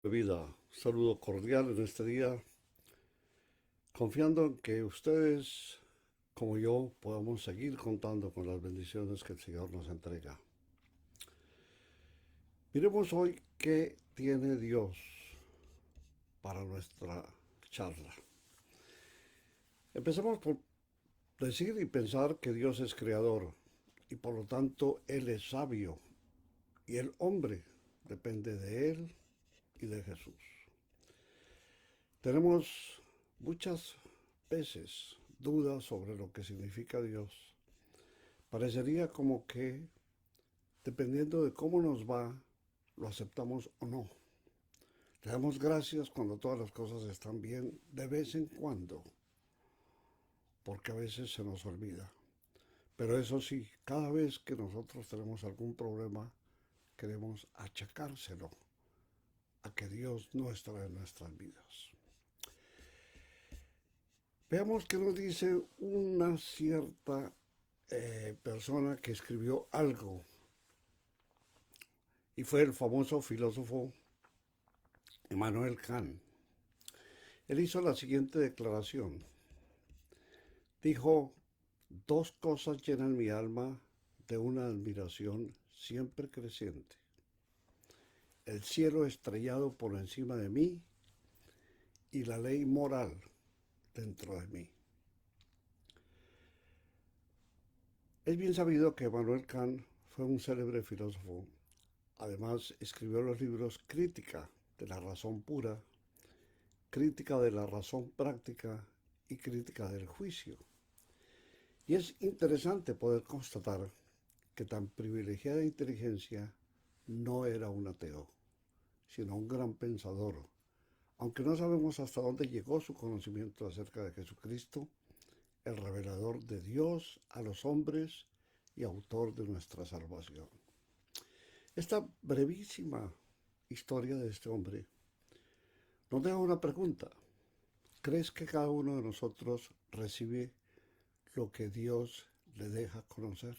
Vida. Un saludo cordial en este día, confiando en que ustedes, como yo, podamos seguir contando con las bendiciones que el Señor nos entrega. Miremos hoy qué tiene Dios para nuestra charla. Empecemos por decir y pensar que Dios es creador y por lo tanto Él es sabio y el hombre depende de Él y de Jesús. Tenemos muchas veces dudas sobre lo que significa Dios. Parecería como que, dependiendo de cómo nos va, lo aceptamos o no. Le damos gracias cuando todas las cosas están bien, de vez en cuando, porque a veces se nos olvida. Pero eso sí, cada vez que nosotros tenemos algún problema, queremos achacárselo a que Dios no está en nuestras vidas. Veamos qué nos dice una cierta persona que escribió algo y fue el famoso filósofo Immanuel Kant. Él hizo la siguiente declaración. Dijo, dos cosas llenan mi alma de una admiración siempre creciente. El cielo estrellado por encima de mí y la ley moral dentro de mí. Es bien sabido que Immanuel Kant fue un célebre filósofo. Además, escribió los libros Crítica de la razón pura, Crítica de la razón práctica y Crítica del juicio. Y es interesante poder constatar que tan privilegiada inteligencia no era un ateo, sino un gran pensador, aunque no sabemos hasta dónde llegó su conocimiento acerca de Jesucristo, el revelador de Dios a los hombres y autor de nuestra salvación. Esta brevísima historia de este hombre nos deja una pregunta. ¿Crees que cada uno de nosotros recibe lo que Dios le deja conocer?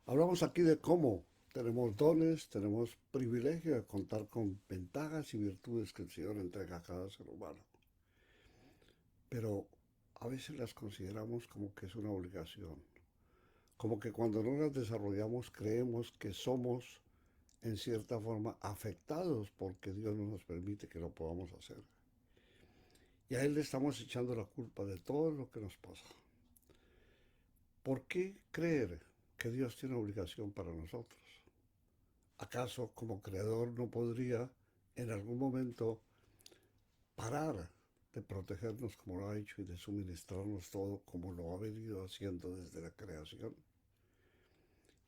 Hablamos aquí de cómo tenemos dones, tenemos privilegio de contar con ventajas y virtudes que el Señor entrega a cada ser humano. Pero a veces las consideramos como que es una obligación, como que cuando no las desarrollamos creemos que somos en cierta forma afectados porque Dios no nos permite que lo podamos hacer. Y a Él le estamos echando la culpa de todo lo que nos pasa. ¿Por qué creer que Dios tiene obligación para nosotros? ¿Acaso como creador no podría en algún momento parar de protegernos como lo ha hecho y de suministrarnos todo como lo ha venido haciendo desde la creación?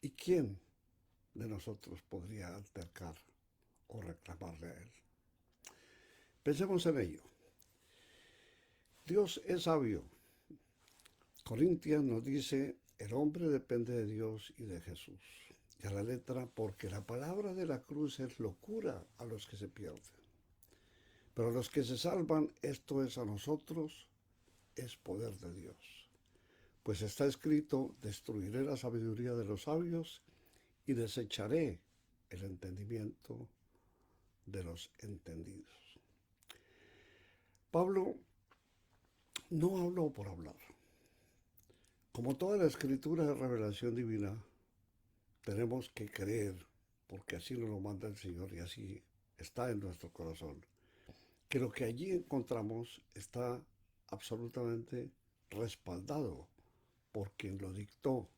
¿Y quién de nosotros podría altercar o reclamarle a Él? Pensemos en ello. Dios es sabio. Corintios nos dice, el hombre depende de Dios y de Jesús. Y a la letra, porque la palabra de la cruz es locura a los que se pierden. Pero a los que se salvan, esto es a nosotros, es poder de Dios. Pues está escrito, destruiré la sabiduría de los sabios y desecharé el entendimiento de los entendidos. Pablo no habló por hablar. Como toda la escritura de revelación divina, tenemos que creer, porque así nos lo manda el Señor y así está en nuestro corazón, que lo que allí encontramos está absolutamente respaldado por quien lo dictó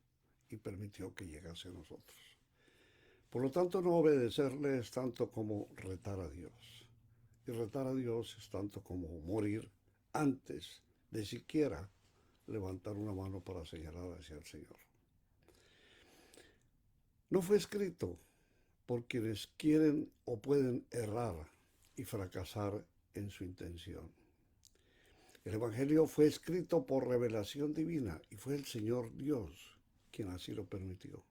y permitió que llegase a nosotros. Por lo tanto, no obedecerle es tanto como retar a Dios. Y retar a Dios es tanto como morir antes de siquiera levantar una mano para señalar hacia el Señor. No fue escrito por quienes quieren o pueden errar y fracasar en su intención. El Evangelio fue escrito por revelación divina y fue el Señor Dios quien así lo permitió.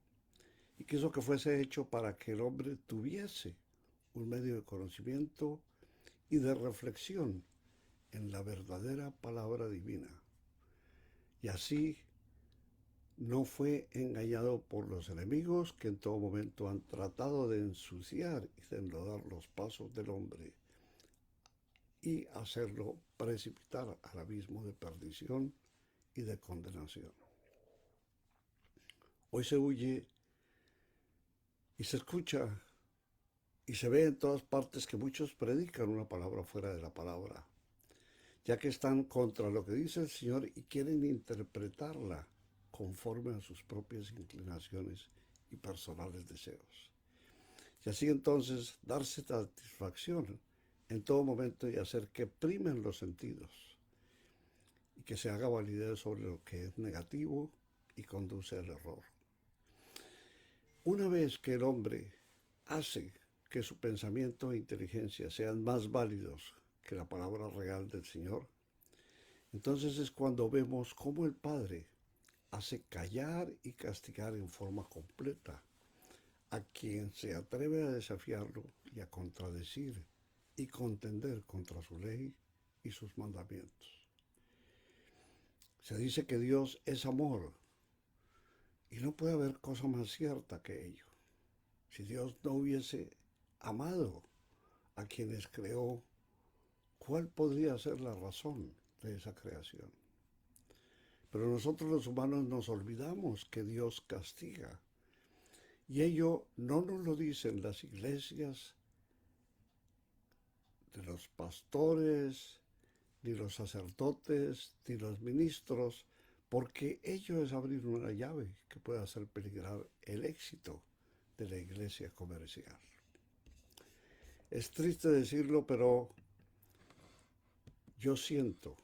Y quiso que fuese hecho para que el hombre tuviese un medio de conocimiento y de reflexión en la verdadera palabra divina. Y así no fue engañado por los enemigos que en todo momento han tratado de ensuciar y de enlodar los pasos del hombre y hacerlo precipitar al abismo de perdición y de condenación. Hoy se huye y se escucha y se ve en todas partes que muchos predican una palabra fuera de la palabra, ya que están contra lo que dice el Señor y quieren interpretarla conforme a sus propias inclinaciones y personales deseos. Y así entonces darse satisfacción en todo momento y hacer que primen los sentidos y que se haga validez sobre lo que es negativo y conduce al error. Una vez que el hombre hace que su pensamiento e inteligencia sean más válidos que la palabra real del Señor, entonces es cuando vemos cómo el Padre hace callar y castigar en forma completa a quien se atreve a desafiarlo y a contradecir y contender contra su ley y sus mandamientos. Se dice que Dios es amor y no puede haber cosa más cierta que ello. Si Dios no hubiese amado a quienes creó, ¿cuál podría ser la razón de esa creación? Pero nosotros los humanos nos olvidamos que Dios castiga. Y ello no nos lo dicen las iglesias de los pastores, ni los sacerdotes, ni los ministros, porque ello es abrir una llave que puede hacer peligrar el éxito de la iglesia comercial. Es triste decirlo, pero yo siento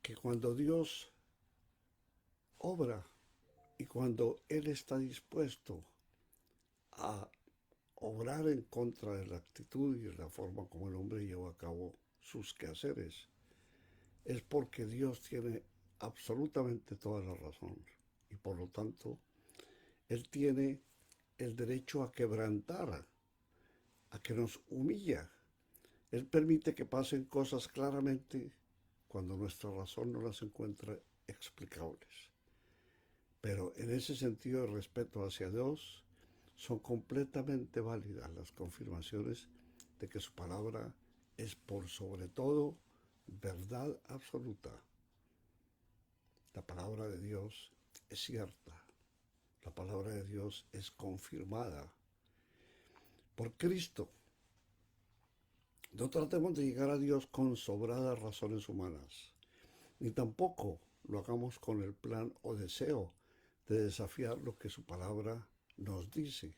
que cuando Dios obra y cuando Él está dispuesto a obrar en contra de la actitud y de la forma como el hombre lleva a cabo sus quehaceres, es porque Dios tiene absolutamente toda la razón y por lo tanto Él tiene el derecho a quebrantar, a que nos humilla. Él permite que pasen cosas claramente cuando nuestra razón no las encuentra explicables. Pero en ese sentido de respeto hacia Dios, son completamente válidas las confirmaciones de que su palabra es por sobre todo verdad absoluta. La palabra de Dios es cierta. La palabra de Dios es confirmada por Cristo. No tratemos de llegar a Dios con sobradas razones humanas, ni tampoco lo hagamos con el plan o deseo de desafiar lo que su palabra nos dice,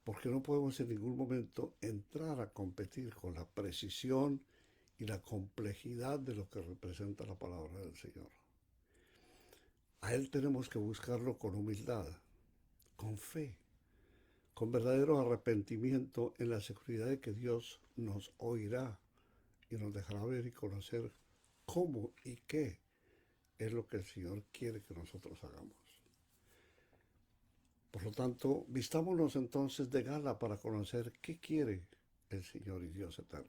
porque no podemos en ningún momento entrar a competir con la precisión y la complejidad de lo que representa la palabra del Señor. A Él tenemos que buscarlo con humildad, con fe, con verdadero arrepentimiento en la seguridad de que Dios nos oirá y nos dejará ver y conocer cómo y qué es lo que el Señor quiere que nosotros hagamos. Por lo tanto, vistámonos entonces de gala para conocer qué quiere el Señor y Dios eterno.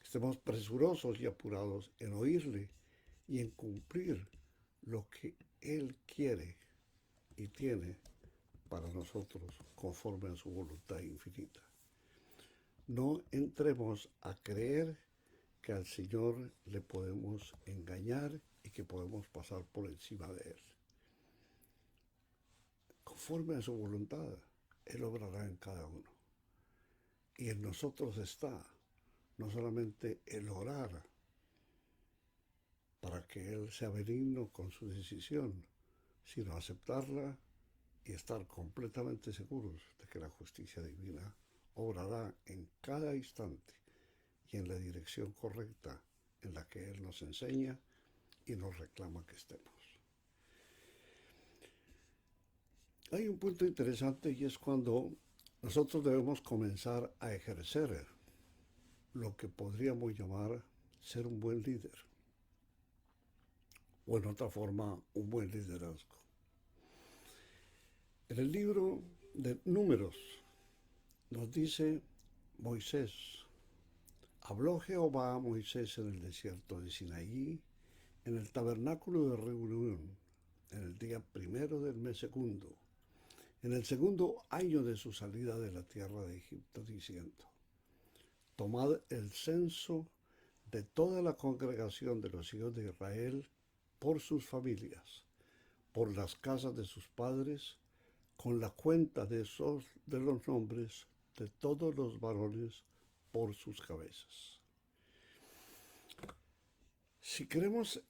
Estemos presurosos y apurados en oírle y en cumplir lo que Él quiere y tiene para nosotros conforme a su voluntad infinita. No entremos a creer que al Señor le podemos engañar y que podemos pasar por encima de Él. Conforme a su voluntad, Él obrará en cada uno. Y en nosotros está no solamente el orar para que Él sea benigno con su decisión, sino aceptarla y estar completamente seguros de que la justicia divina obrará en cada instante y en la dirección correcta en la que Él nos enseña y nos reclama que estemos. Hay un punto interesante y es cuando nosotros debemos comenzar a ejercer lo que podríamos llamar ser un buen líder, o en otra forma, un buen liderazgo. En el libro de Números nos dice Moisés, habló Jehová a Moisés en el desierto de Sinaí, en el tabernáculo de reunión, en el día primero del mes segundo, en el segundo año de su salida de la tierra de Egipto, diciendo: tomad el censo de toda la congregación de los hijos de Israel por sus familias, por las casas de sus padres, con la cuenta de los nombres de todos los varones por sus cabezas. Si queremos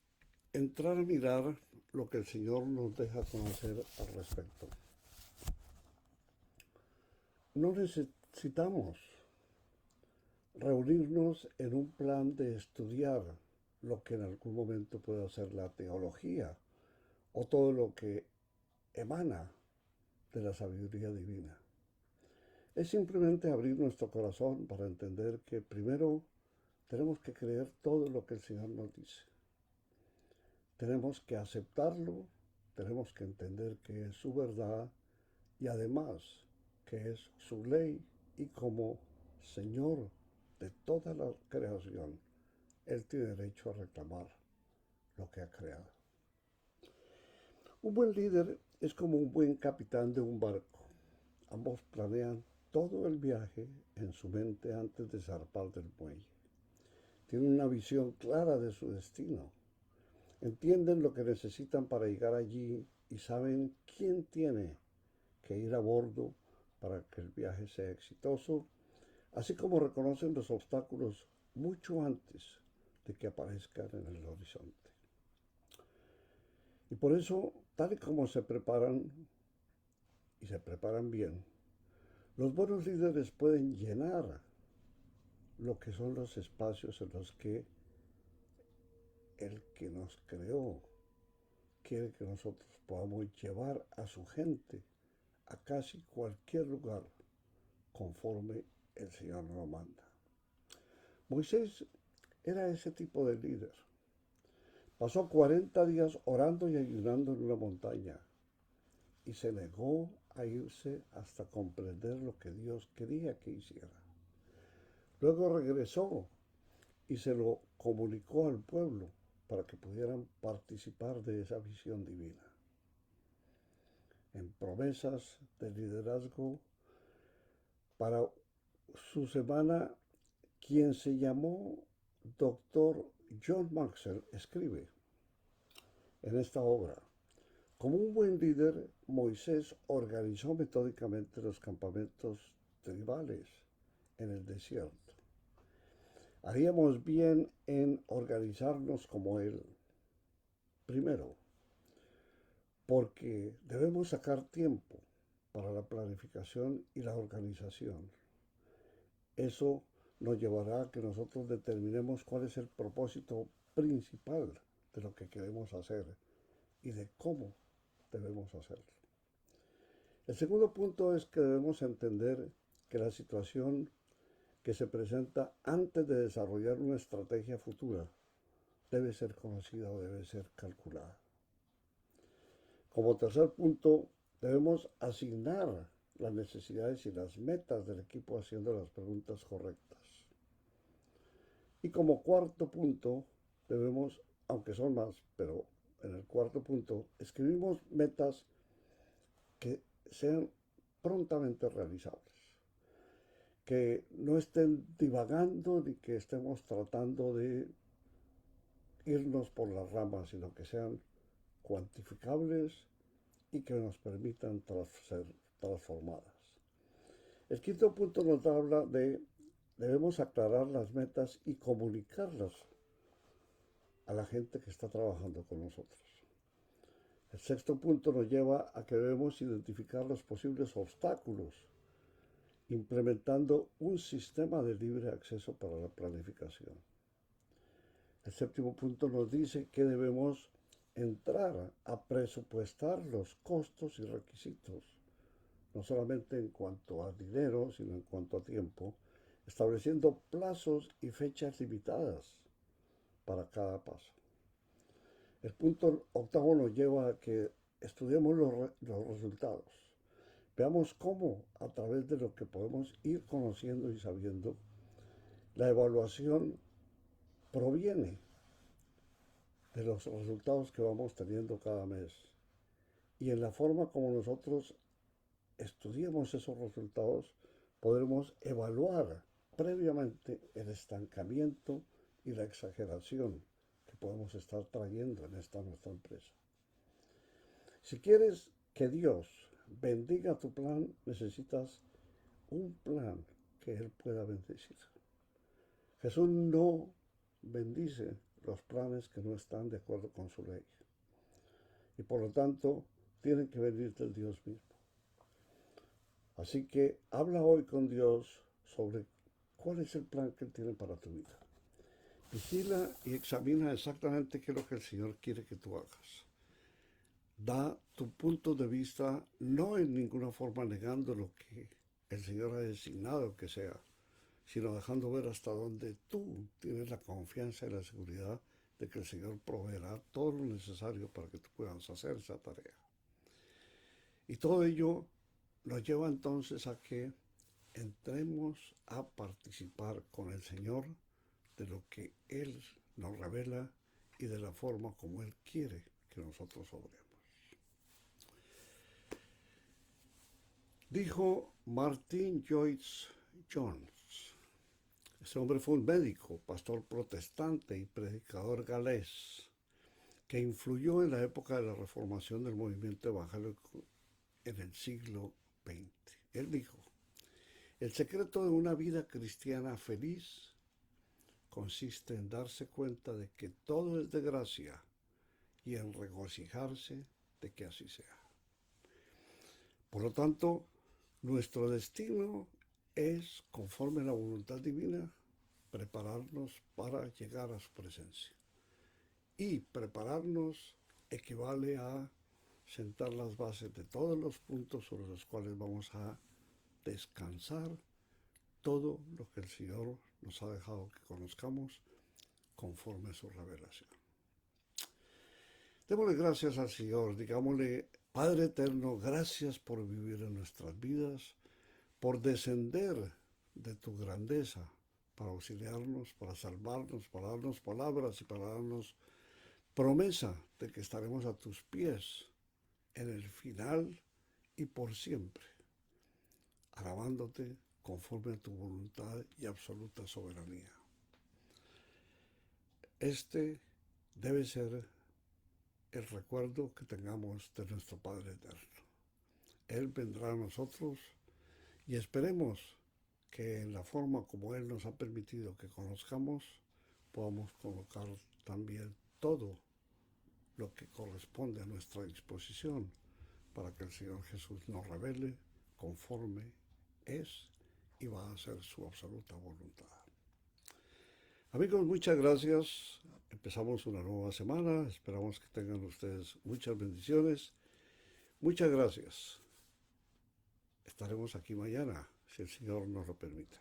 entrar a mirar lo que el Señor nos deja conocer al respecto, no necesitamos reunirnos en un plan de estudiar lo que en algún momento pueda ser la teología o todo lo que emana de la sabiduría divina. Es simplemente abrir nuestro corazón para entender que primero tenemos que creer todo lo que el Señor nos dice. Tenemos que aceptarlo, tenemos que entender que es su verdad y además que es su ley, y como Señor de toda la creación, Él tiene derecho a reclamar lo que ha creado. Un buen líder es como un buen capitán de un barco. Ambos planean todo el viaje en su mente antes de zarpar del muelle. Tienen una visión clara de su destino. Entienden lo que necesitan para llegar allí y saben quién tiene que ir a bordo para que el viaje sea exitoso, así como reconocen los obstáculos mucho antes de que aparezcan en el horizonte. Y por eso, tal y como se preparan, y se preparan bien, los buenos líderes pueden llenar lo que son los espacios en los que el que nos creó quiere que nosotros podamos llevar a su gente a casi cualquier lugar conforme el Señor nos manda. Moisés era ese tipo de líder. Pasó 40 días orando y ayunando en una montaña y se negó a irse hasta comprender lo que Dios quería que hiciera. Luego regresó y se lo comunicó al pueblo para que pudieran participar de esa visión divina. En promesas de liderazgo para su semana, quien se llamó Dr. John Maxwell escribe en esta obra: como un buen líder, Moisés organizó metódicamente los campamentos tribales en el desierto. Haríamos bien en organizarnos como él. Primero, porque debemos sacar tiempo para la planificación y la organización. Eso nos llevará a que nosotros determinemos cuál es el propósito principal de lo que queremos hacer y de cómo debemos hacerlo. El segundo punto es que debemos entender que la situación que se presenta antes de desarrollar una estrategia futura debe ser conocida o debe ser calculada. Como tercer punto, debemos asignar las necesidades y las metas del equipo haciendo las preguntas correctas. Y como cuarto punto, debemos, aunque son más, pero en el cuarto punto, escribimos metas que sean prontamente realizables, que no estén divagando ni que estemos tratando de irnos por las ramas, sino que sean cuantificables y que nos permitan ser transformadas. El quinto punto nos habla de debemos aclarar las metas y comunicarlas a la gente que está trabajando con nosotros. El sexto punto nos lleva a que debemos identificar los posibles obstáculos, implementando un sistema de libre acceso para la planificación. El séptimo punto nos dice que debemos entrar a presupuestar los costos y requisitos, no solamente en cuanto a dinero, sino en cuanto a tiempo, estableciendo plazos y fechas limitadas para cada paso. El punto octavo nos lleva a que estudiemos los resultados. Veamos cómo, a través de lo que podemos ir conociendo y sabiendo, la evaluación proviene de los resultados que vamos teniendo cada mes Y en la forma como nosotros estudiemos esos resultados, podremos evaluar previamente el estancamiento y la exageración que podemos estar trayendo en esta nuestra empresa. Si quieres que Dios bendiga tu plan, necesitas un plan que Él pueda bendecir. Jesús no bendice los planes que no están de acuerdo con su ley. Y por lo tanto, tienen que venir del Dios mismo. Así que habla hoy con Dios sobre cuál es el plan que Él tiene para tu vida. Vigila y examina exactamente qué es lo que el Señor quiere que tú hagas. Da tu punto de vista, no en ninguna forma negando lo que el Señor ha designado que sea, sino dejando ver hasta dónde tú tienes la confianza y la seguridad de que el Señor proveerá todo lo necesario para que tú puedas hacer esa tarea. Y todo ello nos lleva entonces a que entremos a participar con el Señor de lo que Él nos revela y de la forma como Él quiere que nosotros obremos. Dijo Martin Lloyd Jones. Ese hombre fue un médico, pastor protestante y predicador galés que influyó en la época de la reformación del movimiento evangélico en el siglo XX. Él dijo, el secreto de una vida cristiana feliz consiste en darse cuenta de que todo es de gracia y en regocijarse de que así sea. Por lo tanto, nuestro destino es, conforme a la voluntad divina, prepararnos para llegar a su presencia. Y prepararnos equivale a sentar las bases de todos los puntos sobre los cuales vamos a descansar todo lo que el Señor nos ha dejado que conozcamos conforme a su revelación. Démosle gracias al Señor, digámosle, Padre eterno, gracias por vivir en nuestras vidas, por descender de tu grandeza para auxiliarnos, para salvarnos, para darnos palabras y para darnos promesa de que estaremos a tus pies en el final y por siempre, alabándote conforme a tu voluntad y absoluta soberanía. Este debe ser el recuerdo que tengamos de nuestro Padre eterno. Él vendrá a nosotros y esperemos que en la forma como Él nos ha permitido que conozcamos, podamos colocar también todo lo que corresponde a nuestra disposición para que el Señor Jesús nos revele conforme es y va a ser su absoluta voluntad. Amigos, muchas gracias. Empezamos una nueva semana. Esperamos que tengan ustedes muchas bendiciones. Muchas gracias. Estaremos aquí mañana, si el Señor nos lo permite.